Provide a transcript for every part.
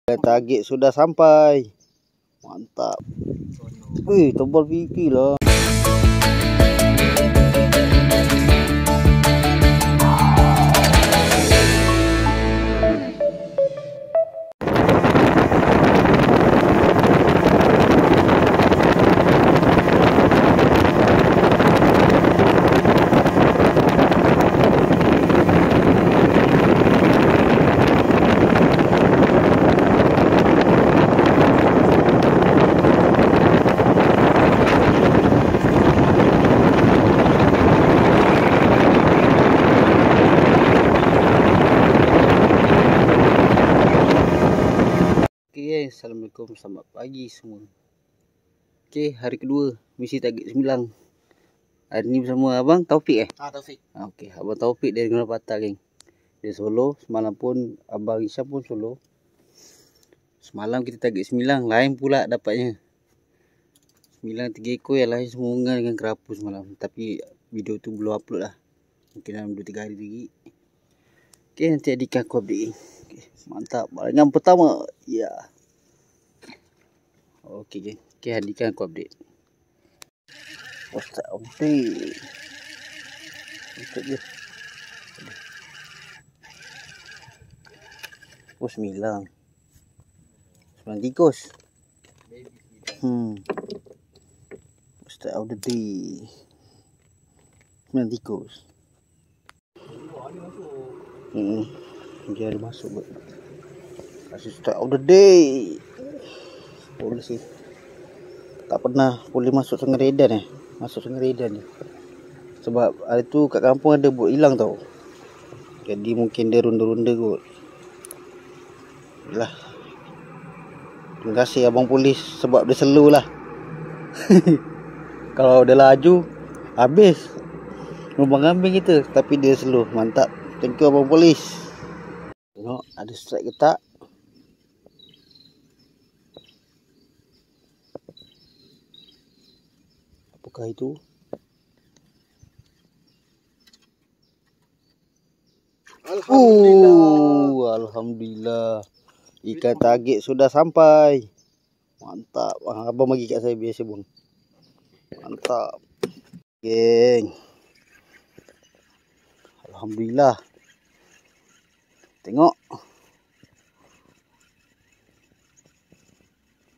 Target sudah sampai. Mantap. Wih, tebal pipi lah. Assalamualaikum, selamat pagi semua. Okey, hari kedua misi target 9. Hari ni bersama abang Taufik Taufik. Okey, abang Taufik dari Gunung Patah, geng. Dia solo, semalam pun abang Isyam pun solo. Semalam kita target 9, lain pula dapatnya. 9 3 ekor, yang lain semua ungan dengan kerapu semalam. Tapi video tu belum upload lah. Mungkin dalam 2-3 hari lagi. Okey, nanti adikkan aku update, geng. Okay, mantap. Barangan pertama. Ya. Yeah. Okey, geng. Okey, hadikan aku update. Ustaz update. Ikut je. Oh, 9. 9 tikus. Ustaz of the day. 9 tikus. Dia ada masuk buat. Kasih Ustaz of the day. Boleh sih. Tak pernah boleh masuk Sungai Redan Masuk Sungai Redan ni. Sebab hari tu kat kampung ada bot hilang tau. Jadi mungkin dia ronda-ronda kot. Yalah. Terima kasih abang polis sebab dia slow lah. Kalau dia laju habis lubang kambing kita, tapi dia slow. Mantap. Thank you abang polis. Tengok ada strike ke tak. Apakah itu? Alhamdulillah. Ikan target sudah sampai. Mantap. Abang bagi kat saya biasa bang. Mantap. Geng. Alhamdulillah. Tengok.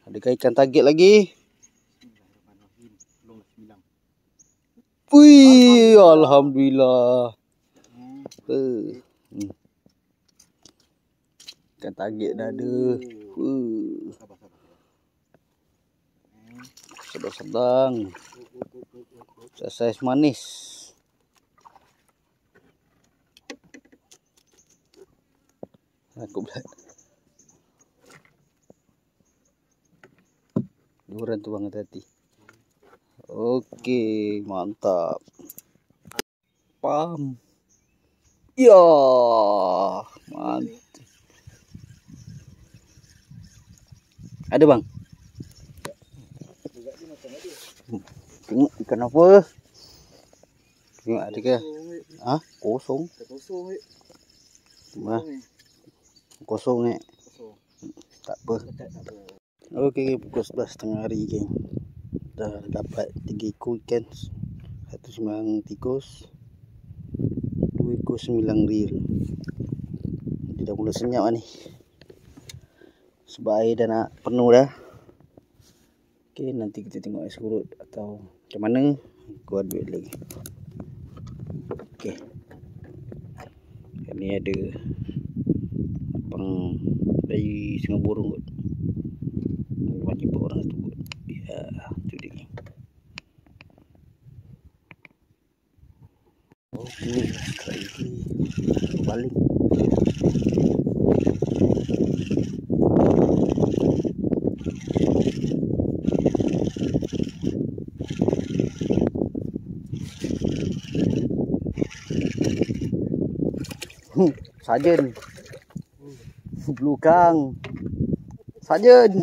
Adakah ikan target lagi? Wih, alhamdulillah. Ikan target dah ada. Sedang-sedang. Saiz manis. Aku berat. Duran tu bang, hati-hati. Okey, mantap. Pam. Ya, mantap. Ada bang? Tengok ikan apa? Tengok ada ke? Ah, kosong. Mana? Kosong ni. Tak apa. Okey, pukul 11.30 hari, geng. Dah dapat 3 ekor ikan, 1 tikus, 2 ekor 9 reel. Dia dah mula senyap lah ni. Sebab air dah nak penuh dah. Okey, nanti kita tengok air surut atau macam mana. Aku ada duit lagi. Okey. Ni ada abang dari Sungai Burung kot. Abang jumpa orang tu kot. Ya, tu dia. Okey, lagi baling. Sarjan. Belukang. Sarjan.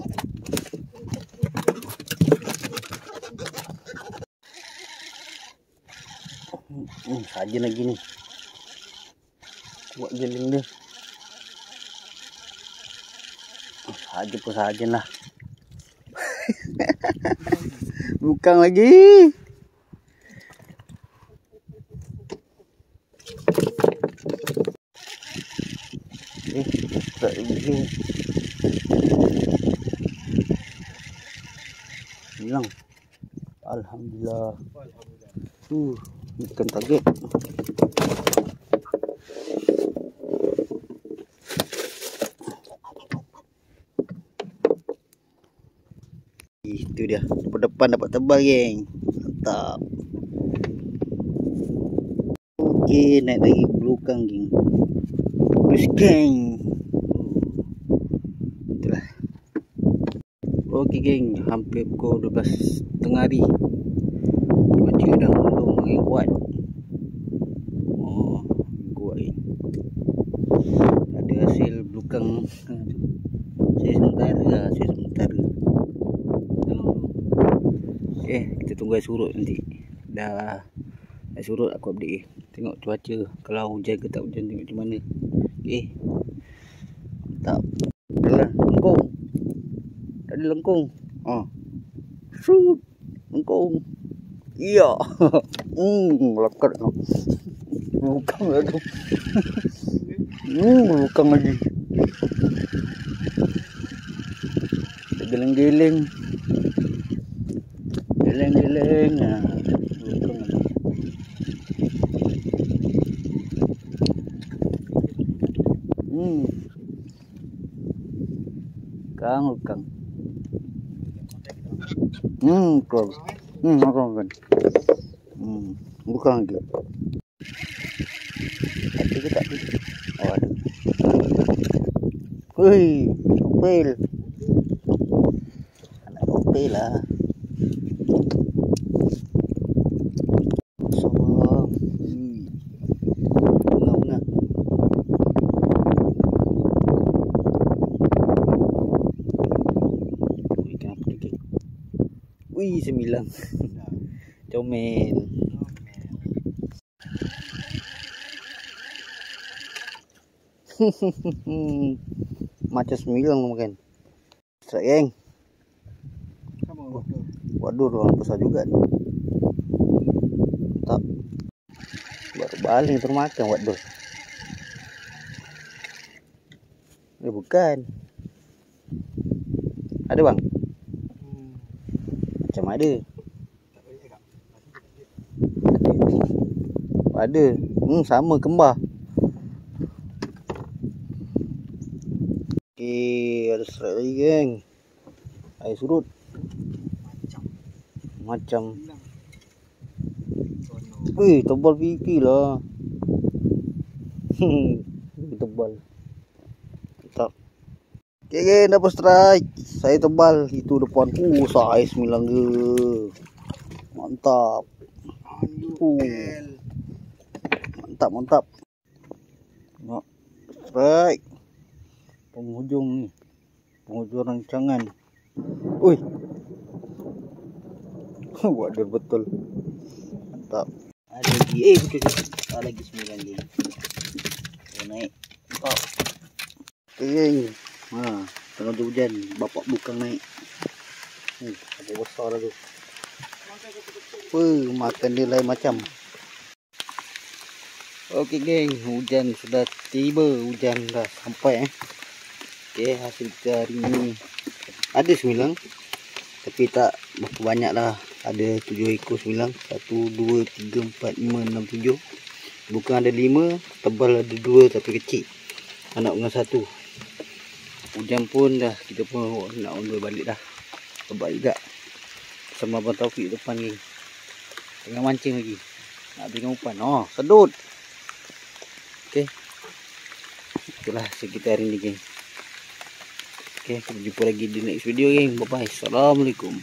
Sarjan lagi ni. Kuat jeling dia. Saja pun saja lah. Bukan lagi. Tak lagi. Hilang. Alhamdulillah. Ikan target. Itu dia. Depan dapat tebal, geng. Mantap. Okey, naik lagi ke belakang, geng. Terus, geng. Itulah. Okey, geng. Hampir pukul 12.30 hari. Cuaca dah mendung makin kuat. Oh, kuat ni. Ada hasil belakang. Saya sementara lah. Kita tunggu air surut nanti. Dah air surut aku update. Tengok cuaca. Kalau hujan ke tak hujan, tengok macam mana. Mantap. Adalah lengkung. Ada lengkung. Shoot. Lengkung. Iya. Lekat tu. Bukan lagi. Bukan lagi. Geleng-geleng. Geleng-geleng. Lukang. Kau. Makan. Bukan lagi. Ada ke tak? Oh, ada. Wih, topel. Anak topel lah. Sama. Bunga. Ikan apa lagi? Wih, 9. Comel. Macam 9 makan. Strike, geng. Waduh, orang besar juga ni. Tak. Baru baling termakan waduh. Bukan. Ada, bang? Macam ada. Ada. Sama kembar. Okey, ada strike lagi, geng. Air surut. Macam. Wih, tebal pipi lah. Tebal. Mantap. Okey, geng, dapat strike. Saya tebal. Itu depan. Saiz 9 ke. Mantap. Mantap. Tengok. Strike. Penghujung ni. Penghujung rancangan. Ui. Waduh, betul. Mantap. Ada lagi. Betul. Ada lagi 9 lagi. Naik. Mantap. Okay. Tengah hujan. Bapak bukan naik. Ada besar lah tu. Makan dia lain macam. Okey, geng. Hujan sudah tiba. Hujan dah sampai. Okey, hasil kita hari ni ada 9, tapi tak berapa banyak lah. Ada 7 ekor 9. 1, 2, 3, 4, 5, 6, 7. Bukan ada 5, tebal ada 2 tapi kecil. Anak dengan 1. Hujan pun dah, kita pun nak undur balik dah. Sebab juga sama Abang Taufik depan ni. Tengah mancing lagi. Nak beri umpan. Sedut. Okey. Itulah sekitar hari ni, geng. Okey, kita jumpa lagi di next video, geng. Bye bye. Assalamualaikum.